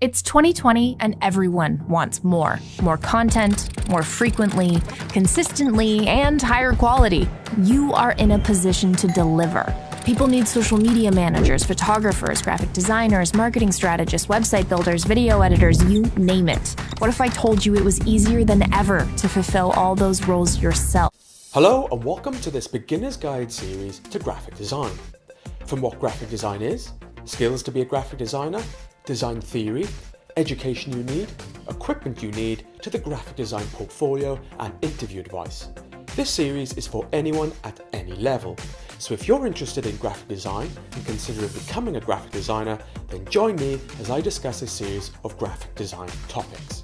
It's 2020 and everyone wants more. More content, more frequently, consistently, and higher quality. You are in a position to deliver. People need social media managers, photographers, graphic designers, marketing strategists, website builders, video editors, you name it. What if I told you it was easier than ever to fulfill all those roles yourself? Hello and welcome to this beginner's guide series to graphic design. From what graphic design is, skills to be a graphic designer, design theory, education you need, equipment you need, to the graphic design portfolio and interview advice. This series is for anyone at any level. So if you're interested in graphic design and consider becoming a graphic designer, then join me as I discuss a series of graphic design topics.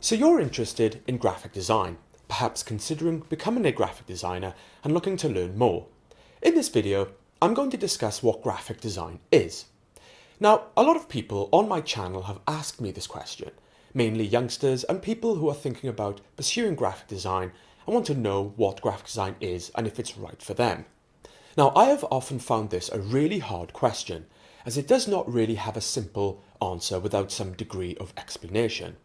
So you're interested in graphic design, perhaps considering becoming a graphic designer and looking to learn more. In this video, I'm going to discuss what graphic design is. Now, a lot of people on my channel have asked me this question, mainly youngsters and people who are thinking about pursuing graphic design and want to know what graphic design is and if it's right for them. Now, I have often found this a really hard question, as it does not really have a simple answer without some degree of explanation.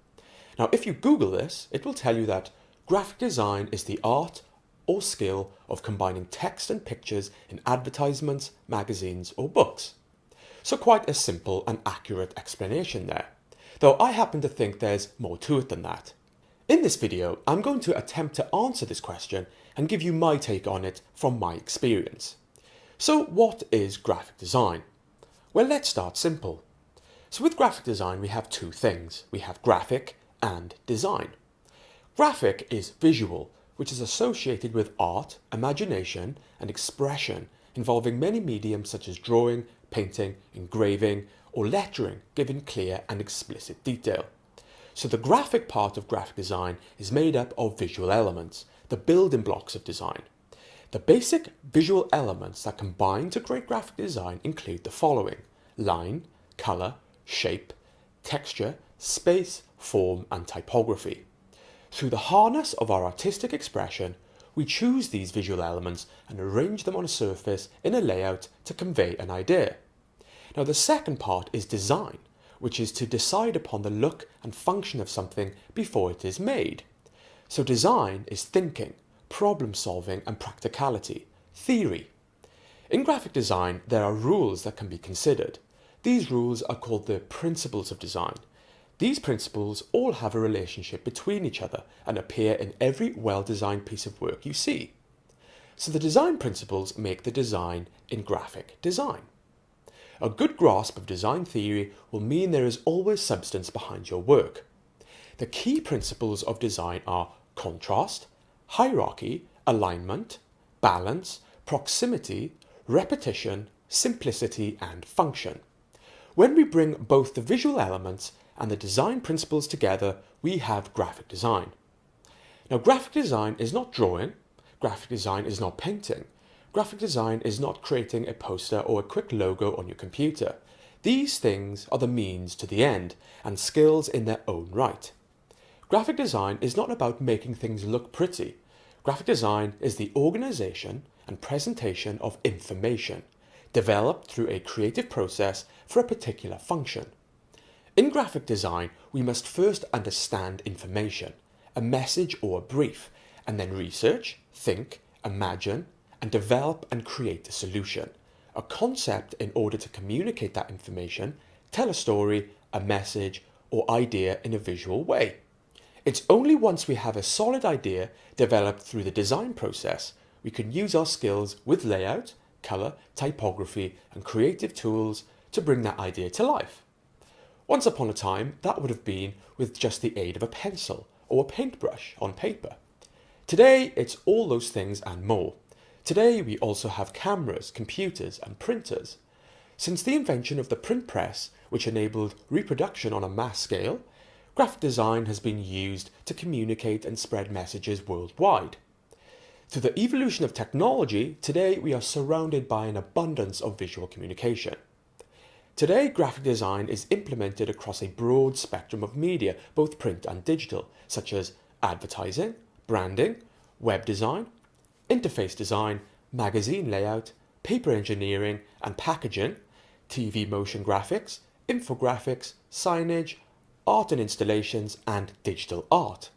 Now, if you Google this, it will tell you that graphic design is the art or skill of combining text and pictures in advertisements, magazines, or books. So quite a simple and accurate explanation there, though I happen to think there's more to it than that. In this video, I'm going to attempt to answer this question and give you my take on it from my experience. So what is graphic design? Well, let's start simple. So with graphic design, we have two things. We have graphic and design. Graphic is visual, which is associated with art, imagination, and expression, involving many mediums such as drawing, painting, engraving, or lettering, giving clear and explicit detail. So the graphic part of graphic design is made up of visual elements, the building blocks of design. The basic visual elements that combine to create graphic design include the following: line, color, shape, texture, space, form, and typography. Through the harness of our artistic expression, we choose these visual elements and arrange them on a surface in a layout to convey an idea. Now, the second part is design, which is to decide upon the look and function of something before it is made. So design is thinking, problem solving, and practicality, theory. In graphic design, there are rules that can be considered. These rules are called the principles of design. These principles all have a relationship between each other and appear in every well-designed piece of work you see. So the design principles make the design in graphic design. A good grasp of design theory will mean there is always substance behind your work. The key principles of design are contrast, hierarchy, alignment, balance, proximity, repetition, simplicity, and function. When we bring both the visual elements and the design principles together, we have graphic design. Now, graphic design is not drawing, graphic design is not painting, graphic design is not creating a poster or a quick logo on your computer. These things are the means to the end and skills in their own right. Graphic design is not about making things look pretty. Graphic design is the organization and presentation of information, developed through a creative process for a particular function. In graphic design, we must first understand information, a message or a brief, and then research, think, imagine, and develop and create a solution, a concept in order to communicate that information, tell a story, a message, or idea in a visual way. It's only once we have a solid idea developed through the design process, we can use our skills with layout, color, typography, and creative tools to bring that idea to life. Once upon a time, that would have been with just the aid of a pencil or a paintbrush on paper. Today, it's all those things and more. Today, we also have cameras, computers, and printers. Since the invention of the print press, which enabled reproduction on a mass scale, graphic design has been used to communicate and spread messages worldwide. Through the evolution of technology, today we are surrounded by an abundance of visual communication. Today, graphic design is implemented across a broad spectrum of media, both print and digital, such as advertising, branding, web design, interface design, magazine layout, paper engineering and packaging, TV motion graphics, infographics, signage, art and installations, and digital art.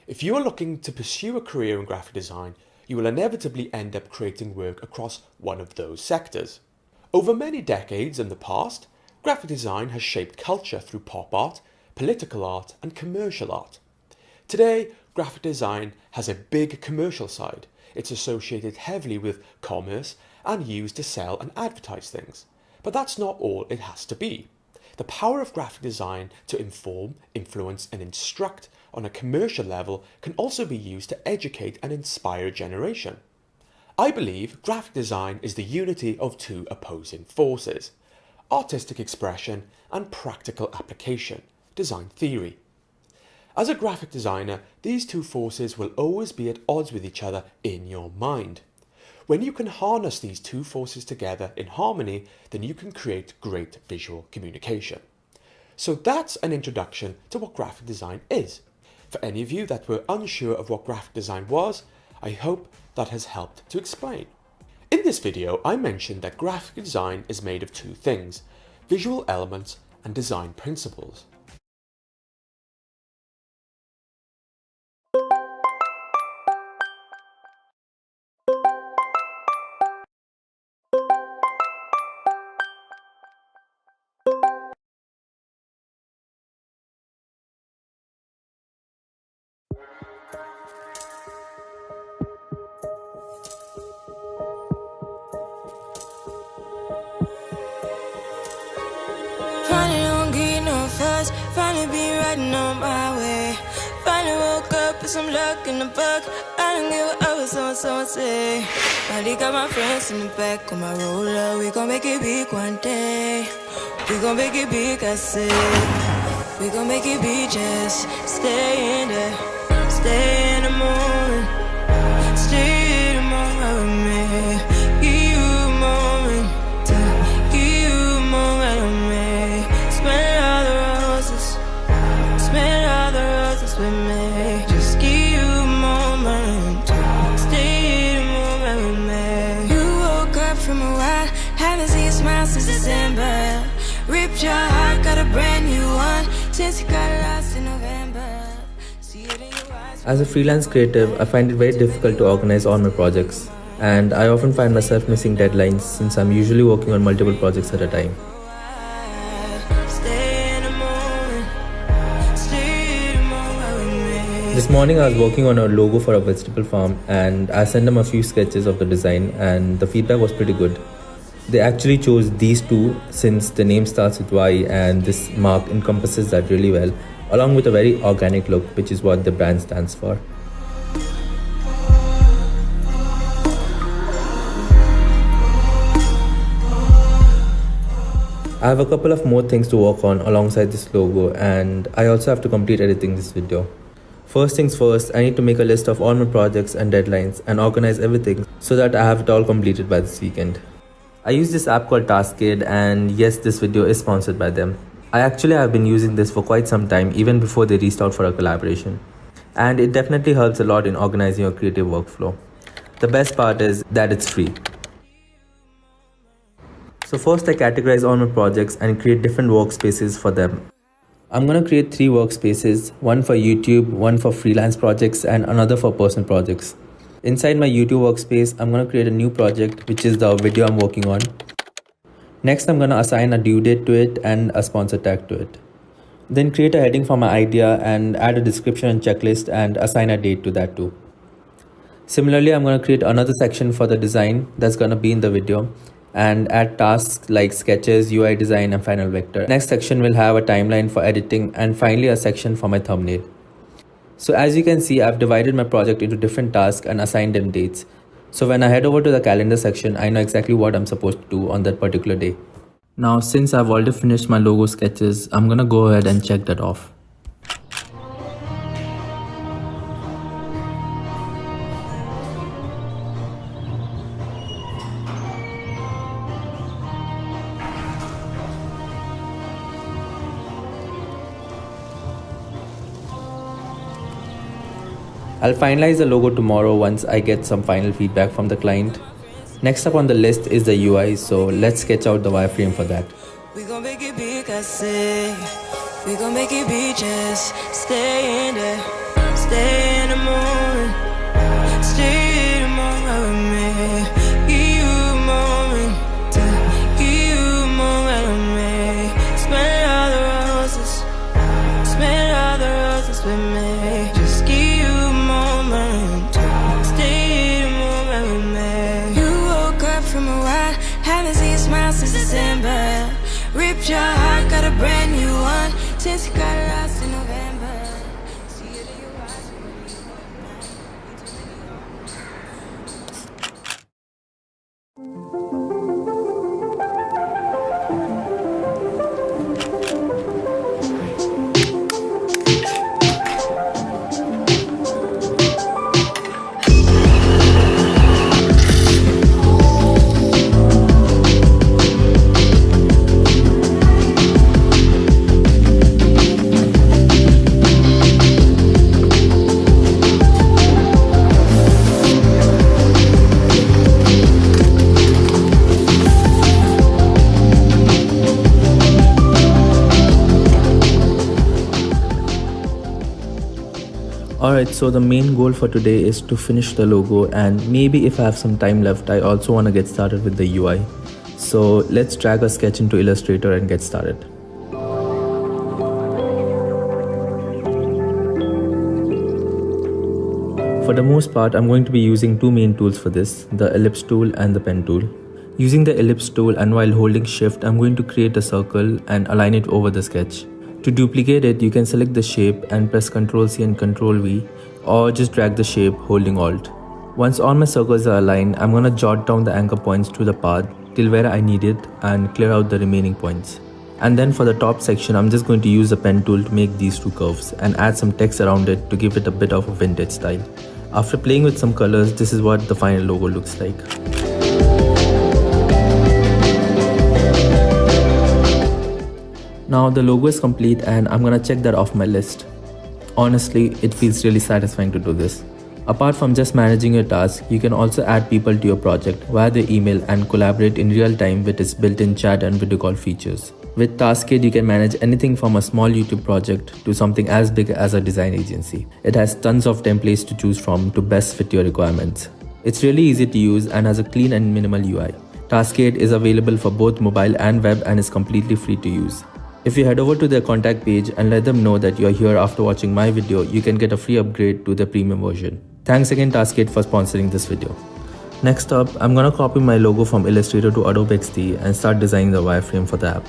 If you are looking to pursue a career in graphic design, you will inevitably end up creating work across one of those sectors. Over many decades in the past, graphic design has shaped culture through pop art, political art, and commercial art. Today, graphic design has a big commercial side. It's associated heavily with commerce and used to sell and advertise things. But that's not all it has to be. The power of graphic design to inform, influence, and instruct on a commercial level can also be used to educate and inspire a generation. I believe graphic design is the unity of two opposing forces: artistic expression and practical application, design theory. As a graphic designer, these two forces will always be at odds with each other in your mind. When you can harness these two forces together in harmony, then you can create great visual communication. So that's an introduction to what graphic design is. For any of you that were unsure of what graphic design was, I hope that has helped to explain. In this video, I mentioned that graphic design is made of two things: visual elements and design principles. Finally be riding on my way. Finally woke up with some luck in the book. I don't give a what someone say. Finally got my friends in the back on my roller. We gon' make it big one day. We gon' make it big, I said. We gon' make it big, just stay in there. Stay in the moment. Stay in the moment with me. Give you a moment. Give you a moment with me. Smell all the roses. Smell all the roses with me. Just give you a moment. Stay in the moment with me. You woke up from a while. Haven't seen a smile since December. Ripped your heart, got a brand new one. Since you got lost in November. See it in your eyes. As a freelance creative, I find it very difficult to organize all my projects, and I often find myself missing deadlines since I'm usually working on multiple projects at a time. This morning I was working on a logo for a vegetable farm, and I sent them a few sketches of the design, and the feedback was pretty good. They actually chose these two since the name starts with Y and this mark encompasses that really well, along with a very organic look, which is what the brand stands for. I have a couple of more things to work on alongside this logo, and I also have to complete editing this video. First things first, I need to make a list of all my projects and deadlines and organize everything so that I have it all completed by this weekend. I use this app called Taskade, and yes, this video is sponsored by them. I actually have been using this for quite some time, even before they reached out for a collaboration. And it definitely helps a lot in organizing your creative workflow. The best part is that it's free. So first I categorize all my projects and create different workspaces for them. I'm gonna create 3 workspaces, one for YouTube, one for freelance projects, and another for personal projects. Inside my YouTube workspace, I'm gonna create a new project, which is the video I'm working on. Next, I'm gonna assign a due date to it and a sponsor tag to it. Then create a heading for my idea and add a description and checklist and assign a date to that too. Similarly, I'm gonna create another section for the design that's gonna be in the video and add tasks like sketches, UI design, and final vector. Next section will have a timeline for editing, and finally a section for my thumbnail. So as you can see, I've divided my project into different tasks and assigned them dates. So when I head over to the calendar section, I know exactly what I'm supposed to do on that particular day. Now, since I've already finished my logo sketches, I'm gonna go ahead and check that off. I'll finalize the logo tomorrow once I get some final feedback from the client. Next up on the list is the UI, so let's sketch out the wireframe for that. We gon' make it big, I say. We gon' make it big, just stay in there. Stay in the moment. Stay in the moment with me. Give you a moment. Give you a moment with me. Smell all the roses. Smell all the roses with me. Just give you a moment. Stay in the moment with me. You woke up from a while. Haven't seen a smile since December. Ripped your heart, got a brand new one since you got lost in November. See it in your eyes when Alright, so the main goal for today is to finish the logo, and maybe if I have some time left, I also want to get started with the UI. So let's drag a sketch into Illustrator and get started. For the most part, I'm going to be using two main tools for this, the ellipse tool and the pen tool. Using the ellipse tool, and while holding shift, I'm going to create a circle and align it over the sketch. To duplicate it, you can select the shape and press Ctrl C and Ctrl V, or just drag the shape holding Alt. Once all my circles are aligned, I'm gonna jot down the anchor points to the path till where I need it and clear out the remaining points. And then for the top section, I'm just going to use the pen tool to make these two curves and add some text around it to give it a bit of a vintage style. After playing with some colors, this is what the final logo looks like. Now the logo is complete and I'm gonna check that off my list. Honestly, it feels really satisfying to do this. Apart from just managing your tasks, you can also add people to your project via the email and collaborate in real time with its built-in chat and video call features. With Taskade, you can manage anything from a small YouTube project to something as big as a design agency. It has tons of templates to choose from to best fit your requirements. It's really easy to use and has a clean and minimal UI. Taskade is available for both mobile and web and is completely free to use. If you head over to their contact page and let them know that you are here after watching my video, you can get a free upgrade to the premium version. Thanks again Taskade for sponsoring this video. Next up, I'm gonna copy my logo from Illustrator to Adobe XD and start designing the wireframe for the app.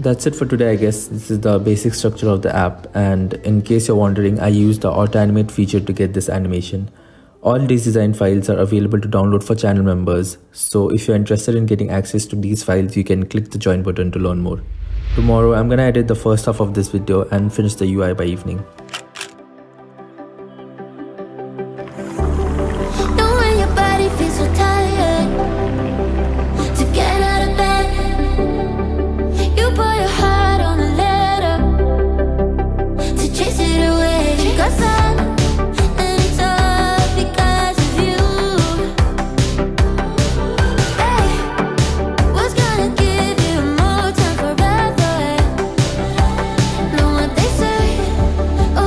That's it for today, I guess. This is the basic structure of the app, and in case you're wondering, I used the auto animate feature to get this animation. All these design files are available to download for channel members, so if you're interested in getting access to these files, you can click the join button to learn more. Tomorrow I'm gonna edit the first half of this video and finish the UI by evening. Oh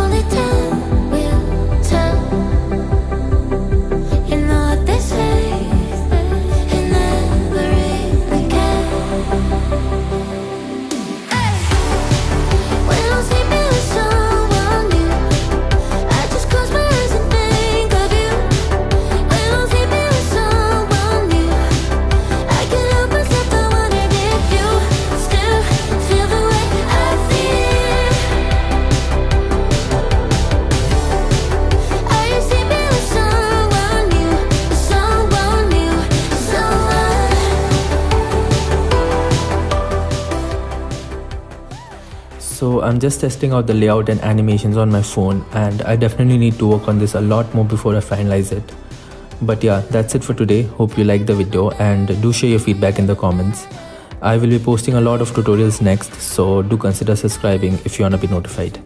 So I'm just testing out the layout and animations on my phone, and I definitely need to work on this a lot more before I finalize it. But yeah, that's it for today. Hope you liked the video and do share your feedback in the comments. I will be posting a lot of tutorials next, so do consider subscribing if you want to be notified.